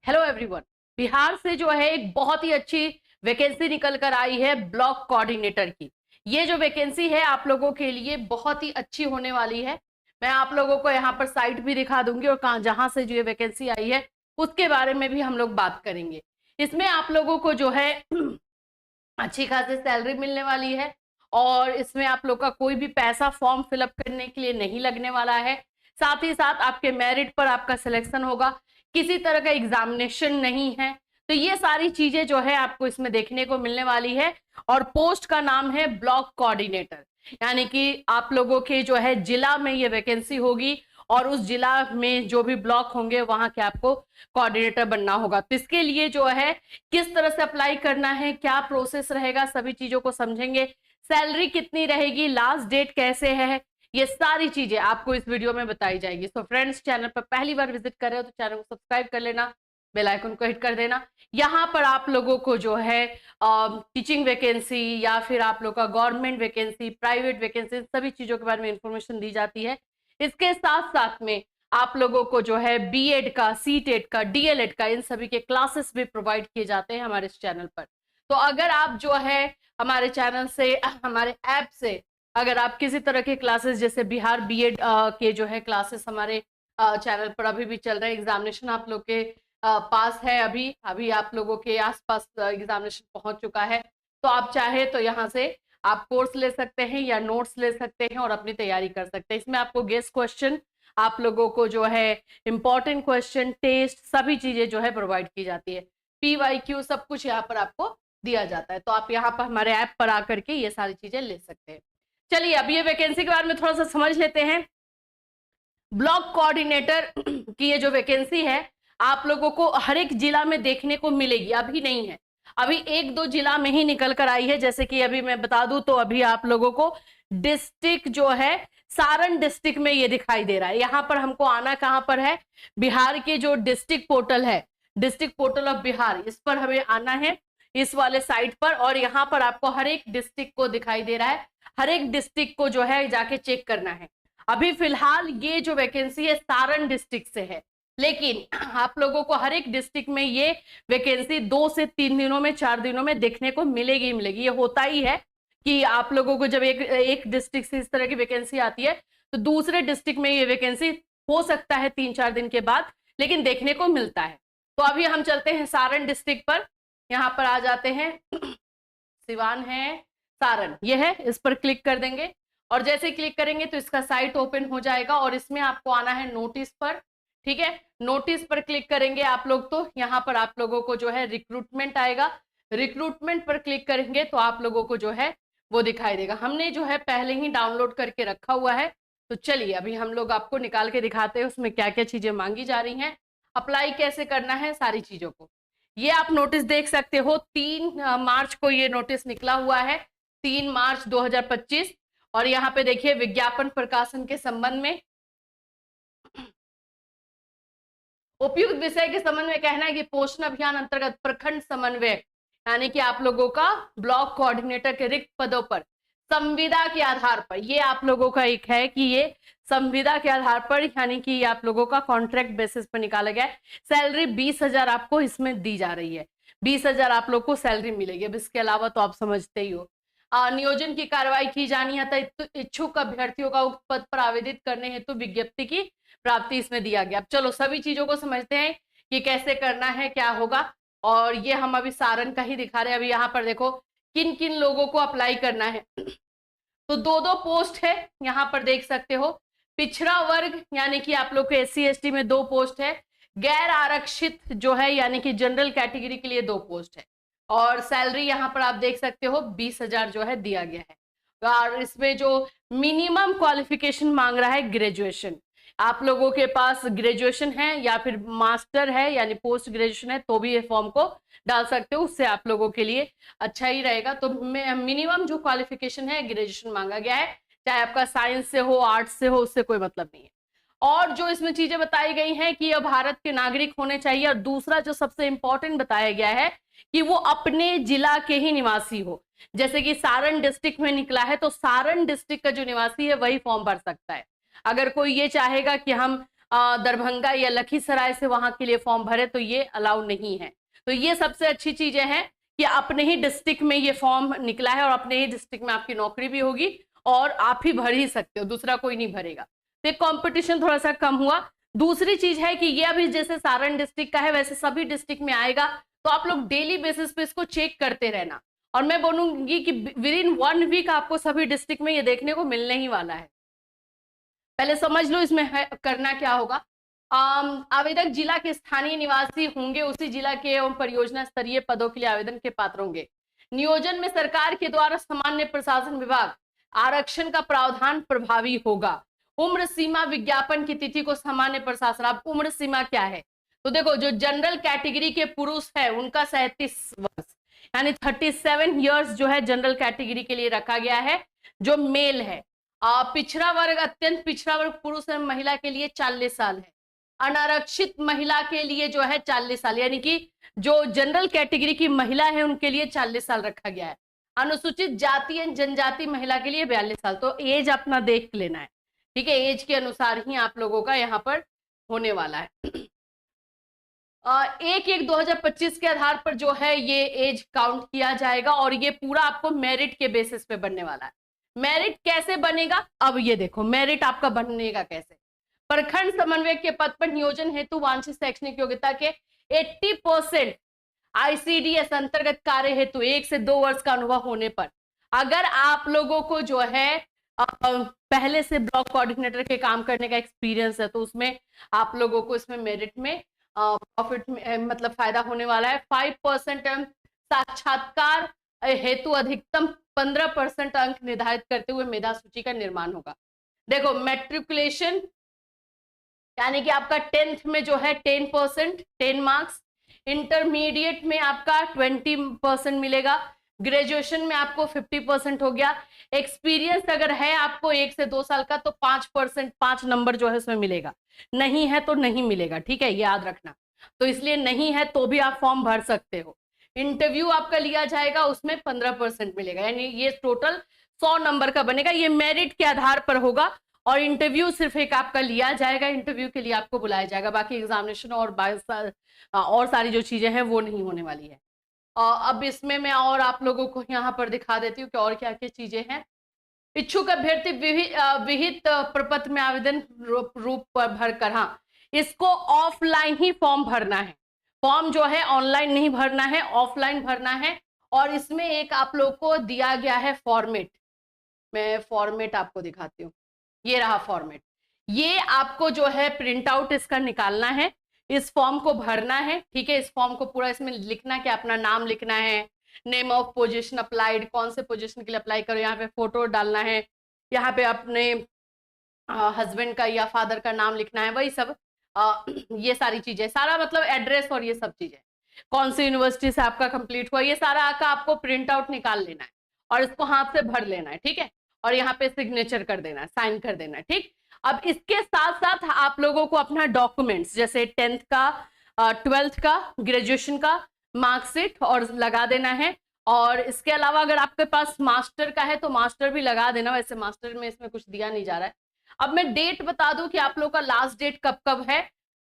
Hello everyone. Bihar से जो है एक बहुत ही अच्छी वैकेंसी निकल कर आई है ब्लॉक कोऑर्डिनेटर की। ये जो वैकेंसी है आप लोगों के लिए बहुत ही अच्छी होने वाली है। मैं आप लोगों को यहाँ पर साइट भी दिखा दूंगी और कहाँ जहां से जो ये वैकेंसी आई है उसके बारे में भी हम लोग बात करेंगे। इसमें आप लोगों को जो है अच्छी खासी सैलरी मिलने वाली है और इसमें आप लोग का कोई भी पैसा फॉर्म फिलअप करने के लिए नहीं लगने वाला है। साथ ही साथ आपके मेरिट पर आपका सिलेक्शन होगा, किसी तरह का एग्जामिनेशन नहीं है। तो ये सारी चीजें जो है आपको इसमें देखने को मिलने वाली है। और पोस्ट का नाम है ब्लॉक कोऑर्डिनेटर, यानी कि आप लोगों के जो है जिला में ये वैकेंसी होगी और उस जिला में जो भी ब्लॉक होंगे वहां के आपको कोऑर्डिनेटर बनना होगा। तो इसके लिए जो है किस तरह से अप्लाई करना है, क्या प्रोसेस रहेगा, सभी चीजों को समझेंगे। सैलरी कितनी रहेगी, लास्ट डेट कैसे है, ये सारी चीजें आपको इस वीडियो में बताई जाएगी। सो फ्रेंड्स, चैनल पर पहली बार विजिट कर रहे हो तो चैनल को सब्सक्राइब कर लेना, बेल आइकन को हिट कर देना। यहाँ पर आप लोगों को जो है टीचिंग वैकेंसी या फिर आप लोग का गवर्नमेंट वैकेंसी, प्राइवेट वैकेंसी, सभी चीजों के बारे में इंफॉर्मेशन दी जाती है। इसके साथ साथ में आप लोगों को जो है बीएड का, सीटेट का, डीएलएड का, इन सभी के क्लासेस भी प्रोवाइड किए जाते हैं हमारे इस चैनल पर। तो अगर आप जो है हमारे चैनल से, हमारे ऐप से अगर आप किसी तरह के क्लासेस जैसे बिहार बीएड के जो है क्लासेस हमारे चैनल पर अभी भी चल रहे हैं, एग्जामिनेशन आप लोग के पास है, अभी अभी आप लोगों के आसपास एग्जामिनेशन पहुंच चुका है, तो आप चाहे तो यहाँ से आप कोर्स ले सकते हैं या नोट्स ले सकते हैं और अपनी तैयारी कर सकते हैं। इसमें आपको गेस्ट क्वेश्चन, आप लोगों को जो है इंपॉर्टेंट क्वेश्चन, टेस्ट, सभी चीजें जो है प्रोवाइड की जाती है। पीवाईक्यू सब कुछ यहाँ पर आपको दिया जाता है। तो आप यहाँ पर हमारे ऐप पर आकर के ये सारी चीजें ले सकते हैं। चलिए अब ये वैकेंसी के बारे में थोड़ा सा समझ लेते हैं। ब्लॉक कोऑर्डिनेटर की ये जो वैकेंसी है आप लोगों को हर एक जिला में देखने को मिलेगी, अभी नहीं है, अभी एक दो जिला में ही निकल कर आई है। जैसे कि अभी मैं बता दूं तो अभी आप लोगों को डिस्ट्रिक्ट जो है सारण डिस्ट्रिक्ट में ये दिखाई दे रहा है। यहाँ पर हमको आना कहाँ पर है, बिहार के जो डिस्ट्रिक्ट पोर्टल है, डिस्ट्रिक्ट पोर्टल ऑफ बिहार, इस पर हमें आना है, इस वाले साइट पर। और यहाँ पर आपको हर एक डिस्ट्रिक्ट को दिखाई दे रहा है, हर एक डिस्ट्रिक्ट को जो है जाके चेक करना है। अभी फिलहाल ये जो वैकेंसी है सारण डिस्ट्रिक्ट से है, लेकिन आप लोगों को हर एक डिस्ट्रिक्ट में ये वैकेंसी 2 से 3 दिनों में, 4 दिनों में देखने को मिलेगी ही मिलेगी। ये होता ही है कि आप लोगों को जब एक डिस्ट्रिक्ट से इस तरह की वैकेंसी आती है तो दूसरे डिस्ट्रिक्ट में ये वैकेंसी हो सकता है 3-4 दिन के बाद, लेकिन देखने को मिलता है। तो अभी हम चलते हैं सारण डिस्ट्रिक्ट पर, यहाँ पर आ जाते हैं। सिवान है, सारण ये है, इस पर क्लिक कर देंगे और जैसे क्लिक करेंगे तो इसका साइट ओपन हो जाएगा और इसमें आपको आना है नोटिस पर। ठीक है, नोटिस पर क्लिक करेंगे आप लोग तो यहाँ पर आप लोगों को जो है रिक्रूटमेंट आएगा। रिक्रूटमेंट पर क्लिक करेंगे तो आप लोगों को जो है वो दिखाई देगा। हमने जो है पहले ही डाउनलोड करके रखा हुआ है, तो चलिए अभी हम लोग आपको निकाल के दिखाते हैं उसमें क्या क्या चीजें मांगी जा रही हैं, अप्लाई कैसे करना है, सारी चीजों को। ये आप नोटिस देख सकते हो, 3 मार्च को ये नोटिस निकला हुआ है, 3 मार्च 2025। और यहाँ पे देखिए विज्ञापन प्रकाशन के संबंध में उपयुक्त विषय के संबंध में कहना है कि पोषण अभियान अंतर्गत प्रखंड समन्वयक, यानी कि आप लोगों का ब्लॉक कोऑर्डिनेटर के रिक्त पदों पर संविदा के आधार पर, ये आप लोगों का एक है कि ये संविदा के आधार पर, यानी कि आप लोगों का कॉन्ट्रैक्ट बेसिस पर निकाला गया है। सैलरी 20,000 आपको इसमें दी जा रही है, 20,000 आप लोग को सैलरी मिलेगी। अब इसके अलावा तो आप समझते ही हो। नियोजन की कार्रवाई की जानी है तो इच्छुक अभ्यर्थियों का उक्त पद पर आवेदित करने हेतु विज्ञप्ति की प्राप्ति इसमें दिया गया। अब चलो सभी चीजों को समझते हैं कि कैसे करना है, क्या होगा। और ये हम अभी सारण का ही दिखा रहे हैं। अभी यहाँ पर देखो किन किन लोगों को अप्लाई करना है। तो 2-2 पोस्ट है, यहाँ पर देख सकते हो। पिछड़ा वर्ग यानी कि आप लोग के SC ST में 2 पोस्ट है, गैर आरक्षित जो है यानी कि जनरल कैटेगरी के लिए 2 पोस्ट है। और सैलरी यहाँ पर आप देख सकते हो 20,000 जो है दिया गया है। और इसमें जो मिनिमम क्वालिफिकेशन मांग रहा है ग्रेजुएशन, आप लोगों के पास ग्रेजुएशन है या फिर मास्टर है यानी पोस्ट ग्रेजुएशन है तो भी ये फॉर्म को डाल सकते हो, उससे आप लोगों के लिए अच्छा ही रहेगा। तो मिनिमम जो क्वालिफिकेशन है ग्रेजुएशन मांगा गया है, चाहे आपका साइंस से हो, आर्ट्स से हो, उससे कोई मतलब नहीं है। और जो इसमें चीजें बताई गई हैं कि यह भारत के नागरिक होने चाहिए, और दूसरा जो सबसे इंपॉर्टेंट बताया गया है कि वो अपने जिला के ही निवासी हो। जैसे कि सारण डिस्ट्रिक्ट में निकला है तो सारण डिस्ट्रिक्ट का जो निवासी है वही फॉर्म भर सकता है। अगर कोई ये चाहेगा कि हम दरभंगा या लखीसराय से वहां के लिए फॉर्म भरे तो ये अलाउ नहीं है। तो ये सबसे अच्छी चीजें हैं कि अपने ही डिस्ट्रिक्ट में ये फॉर्म निकला है और अपने ही डिस्ट्रिक्ट में आपकी नौकरी भी होगी और आप ही भर ही सकते हो, दूसरा कोई नहीं भरेगा। तो कंपटीशन थोड़ा सा कम हुआ। दूसरी चीज है कि ये अभी जैसे सारण डिस्ट्रिक्ट का है वैसे सभी डिस्ट्रिक्ट में आएगा, तो आप लोग डेली बेसिस पे इसको चेक करते रहना। और मैं बोलूंगी कि विद इन 1 वीक आपको सभी डिस्ट्रिक्ट में ये देखने को मिलने ही वाला है। पहले समझ लो इसमें करना क्या होगा। आवेदक जिला के स्थानीय निवासी होंगे, उसी जिला के एवं परियोजना स्तरीय पदों के लिए आवेदन के पात्र होंगे। नियोजन में सरकार के द्वारा सामान्य प्रशासन विभाग आरक्षण का प्रावधान प्रभावी होगा। उम्र सीमा विज्ञापन की तिथि को सामान्य प्रशासन। अब उम्र सीमा क्या है, तो देखो जो जनरल कैटेगरी के पुरुष है उनका 37 वर्ष यानी 37 इयर्स जो है जनरल कैटेगरी के लिए रखा गया है जो मेल है। पिछड़ा वर्ग, अत्यंत पिछड़ा वर्ग पुरुष एवं महिला के लिए 40 साल है। अनारक्षित महिला के लिए जो है 40 साल, यानी कि जो जनरल कैटेगरी की महिला है उनके लिए 40 साल रखा गया है। अनुसूचित जाति एवं जनजाति महिला के लिए 42 साल। तो एज अपना देख लेना है, ठीक है, एज के अनुसार ही आप लोगों का यहाँ पर होने वाला है। 1/1/2025 के आधार पर जो है ये एज काउंट किया जाएगा और ये पूरा आपको मेरिट के बेसिस पे बनने वाला है। मेरिट कैसे बनेगा, अब ये देखो मेरिट आपका बनेगा कैसे। प्रखंड समन्वयक के पद पर नियोजन हेतु वांछित शैक्षणिक योग्यता के 80% ICDS अंतर्गत कार्य हेतु 1 से 2 वर्ष का अनुभव होने पर, अगर आप लोगों को जो है पहले से ब्लॉक कोऑर्डिनेटर के काम करने का एक्सपीरियंस है तो उसमें आप लोगों को इसमें मेरिट में प्रॉफिट मतलब फायदा होने वाला है। 5% साक्षात्कार हेतु अधिकतम 15% अंक निर्धारित करते हुए मेधा सूची का निर्माण होगा। देखो मैट्रिकुलेशन यानी कि आपका 10th में जो है 10%, 10 मार्क्स, इंटरमीडिएट में आपका 20% मिलेगा, ग्रेजुएशन में आपको 50% हो गया। एक्सपीरियंस अगर है आपको 1 से 2 साल का तो 5%, 5 नंबर जो है उसमें मिलेगा, नहीं है तो नहीं मिलेगा, ठीक है, याद रखना। तो इसलिए नहीं है तो भी आप फॉर्म भर सकते हो। इंटरव्यू आपका लिया जाएगा, उसमें 15% मिलेगा, यानी ये टोटल 100 नंबर का बनेगा। ये मेरिट के आधार पर होगा और इंटरव्यू सिर्फ एक आपका लिया जाएगा, इंटरव्यू के लिए आपको बुलाया जाएगा, बाकी एग्जामिनेशन और सारी जो चीजें हैं वो नहीं होने वाली है। अब इसमें मैं और आप लोगों को यहाँ पर दिखा देती हूँ कि और क्या क्या चीजें हैं। इच्छुक अभ्यर्थी विहित प्रपत्र में आवेदन रूप पर भरकर, हाँ इसको ऑफलाइन ही फॉर्म भरना है, फॉर्म जो है ऑनलाइन नहीं भरना है, ऑफलाइन भरना है। और इसमें एक आप लोग को दिया गया है फॉर्मेट, मैं फॉर्मेट आपको दिखाती हूँ, ये रहा फॉर्मेट। ये आपको जो है प्रिंट आउट इसका निकालना है, इस फॉर्म को भरना है, ठीक है। इस फॉर्म को पूरा इसमें लिखना कि अपना नाम लिखना है, नेम ऑफ पोजीशन अप्लाइड, कौन से पोजीशन के लिए अप्लाई करो, यहाँ पे फोटो डालना है, यहाँ पे अपने हस्बैंड का या फादर का नाम लिखना है, वही सब ये सारी चीजें, सारा मतलब एड्रेस और ये सब चीजें, कौन सी यूनिवर्सिटी से आपका कंप्लीट हुआ, ये सारा का आपको प्रिंट आउट निकाल लेना है और इसको हाथ से भर लेना है, ठीक है। और यहाँ पे सिग्नेचर कर देना है, साइन कर देना है, ठीक। अब इसके साथ साथ आप लोगों को अपना डॉक्यूमेंट्स जैसे 10th का, 12th का, ग्रेजुएशन का मार्कशीट और लगा देना है। और इसके अलावा अगर आपके पास मास्टर का है तो मास्टर भी लगा देना, वैसे मास्टर में इसमें कुछ दिया नहीं जा रहा है। अब मैं डेट बता दूं कि आप लोग का लास्ट डेट कब कब है।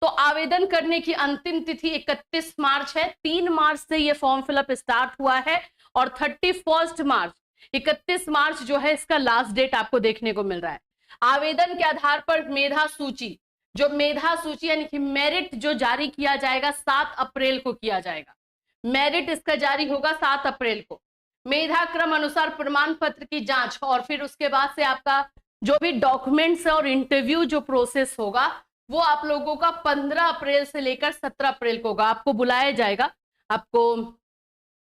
तो आवेदन करने की अंतिम तिथि 31 मार्च है, 3 मार्च से ये फॉर्म फिलअप स्टार्ट हुआ है और 31 मार्च, 31 मार्च जो है इसका लास्ट डेट आपको देखने को मिल रहा है। आवेदन के आधार पर मेधा सूची, जो मेधा सूची यानी कि मेरिट जो जारी किया जाएगा 7 अप्रैल को किया जाएगा, मेरिट इसका जारी होगा 7 अप्रैल को। मेधा क्रम अनुसार प्रमाण पत्र की जांच और फिर उसके बाद से आपका जो भी डॉक्यूमेंट्स और इंटरव्यू जो प्रोसेस होगा वो आप लोगों का 15 अप्रैल से लेकर 17 अप्रैल को होगा। आपको बुलाया जाएगा, आपको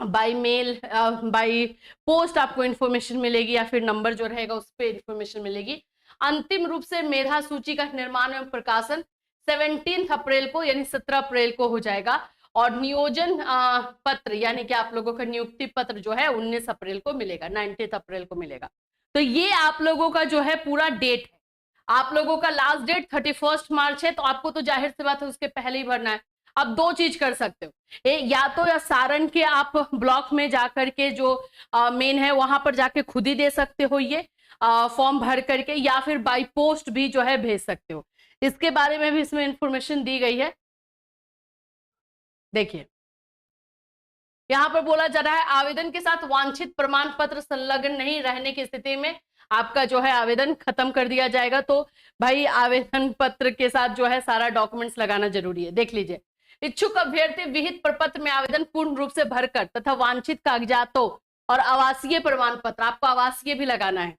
बाय मेल, बाय पोस्ट आपको इंफॉर्मेशन मिलेगी या फिर नंबर जो रहेगा उस पर इंफॉर्मेशन मिलेगी। अंतिम रूप से मेधा सूची का निर्माण एवं प्रकाशन 17 अप्रैल को यानी 17 अप्रैल को हो जाएगा और नियोजन पत्र यानी कि आप लोगों का नियुक्ति पत्र जो है 19 अप्रैल को मिलेगा, 19 अप्रैल को मिलेगा। तो ये आप लोगों का जो है पूरा डेट है। आप लोगों का लास्ट डेट 31 मार्च है, तो आपको तो जाहिर सी बात है उसके पहले ही भरना है। अब 2 चीज कर सकते हो, या तो या सारण के आप ब्लॉक में जाकर के जो मेन है वहां पर जाके खुद ही दे सकते हो ये फॉर्म भर करके, या फिर बाय पोस्ट भी जो है भेज सकते हो। इसके बारे में भी इसमें इंफॉर्मेशन दी गई है। देखिए यहाँ पर बोला जा रहा है आवेदन के साथ वांछित प्रमाण पत्र संलग्न नहीं रहने की स्थिति में आपका जो है आवेदन खत्म कर दिया जाएगा। तो भाई आवेदन पत्र के साथ जो है सारा डॉक्यूमेंट्स लगाना जरूरी है। देख लीजिए, इच्छुक अभ्यर्थी विहित प्रपत्र में आवेदन पूर्ण रूप से भरकर तथा वांछित कागजातों और आवासीय प्रमाण पत्र, आपको आवासीय भी लगाना है,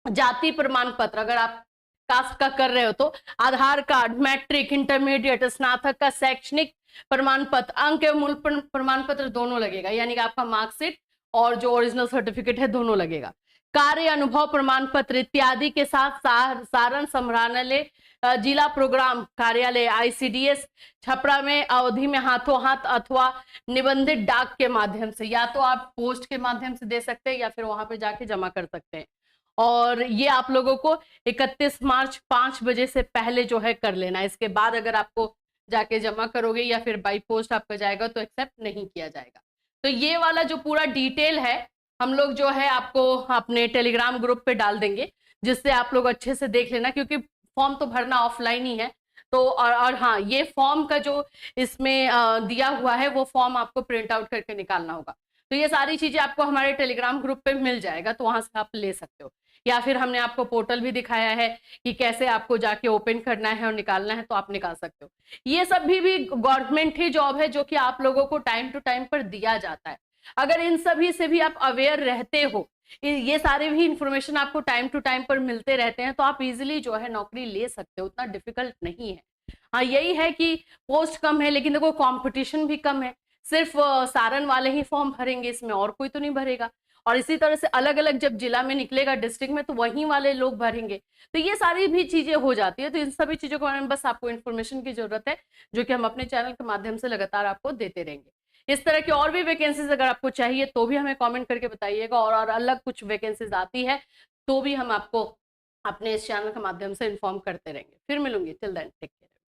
जाति प्रमाण पत्र अगर आप कास्ट का कर रहे हो तो आधार कार्ड, मैट्रिक, इंटरमीडिएट, स्नातक का शैक्षणिक प्रमाण पत्र, अंक एवं मूल प्रमाण पत्र दोनों लगेगा, यानी कि आपका मार्कशीट और जो ओरिजिनल सर्टिफिकेट है दोनों लगेगा। कार्य अनुभव प्रमाण पत्र इत्यादि के साथ सारण संग्रहालय जिला प्रोग्राम कार्यालय ICDS छपरा में अवधि में हाथों हाथ अथवा निबंधित डाक के माध्यम से, या तो आप पोस्ट के माध्यम से दे सकते हैं या फिर वहां पे जाके जमा कर सकते हैं। और ये आप लोगों को 31 मार्च 5 बजे से पहले जो है कर लेना है। इसके बाद अगर आपको जाके जमा करोगे या फिर बाई पोस्ट आपका जाएगा तो एक्सेप्ट नहीं किया जाएगा। तो ये वाला जो पूरा डिटेल है हम लोग जो है आपको अपने टेलीग्राम ग्रुप पे डाल देंगे, जिससे आप लोग अच्छे से देख लेना, क्योंकि फॉर्म तो भरना ऑफलाइन ही है। तो और हाँ, ये फॉर्म का जो इसमें दिया हुआ है वो फॉर्म आपको प्रिंट आउट करके निकालना होगा। तो ये सारी चीजें आपको हमारे टेलीग्राम ग्रुप पे मिल जाएगा, तो वहां से आप ले सकते हो। या फिर हमने आपको पोर्टल भी दिखाया है कि कैसे आपको जाके ओपन करना है और निकालना है, तो आप निकाल सकते हो। ये सब भी गवर्नमेंट ही जॉब है जो कि आप लोगों को टाइम टू टाइम पर दिया जाता है। अगर इन सभी से भी आप अवेयर रहते हो, ये सारे भी इंफॉर्मेशन आपको टाइम टू टाइम पर मिलते रहते हैं, तो आप इजीली जो है नौकरी ले सकते हो, उतना डिफिकल्ट नहीं है। हाँ, यही है कि पोस्ट कम है, लेकिन देखो कंपटीशन भी कम है। सिर्फ सारण वाले ही फॉर्म भरेंगे इसमें, और कोई तो नहीं भरेगा। और इसी तरह से अलग अलग जब जिला में निकलेगा, डिस्ट्रिक्ट में, तो वहीं वाले लोग भरेंगे। तो ये सारी भी चीजें हो जाती है। तो इन सभी चीजों के बारे में बस आपको इन्फॉर्मेशन की जरूरत है, जो कि हम अपने चैनल के माध्यम से लगातार आपको देते रहेंगे। इस तरह की और भी वैकेंसीज अगर आपको चाहिए तो भी हमें कमेंट करके बताइएगा, और अलग कुछ वैकेंसीज आती है तो भी हम आपको अपने इस चैनल के माध्यम से इन्फॉर्म करते रहेंगे। फिर मिलूंगी, टिल देन टेक केयर।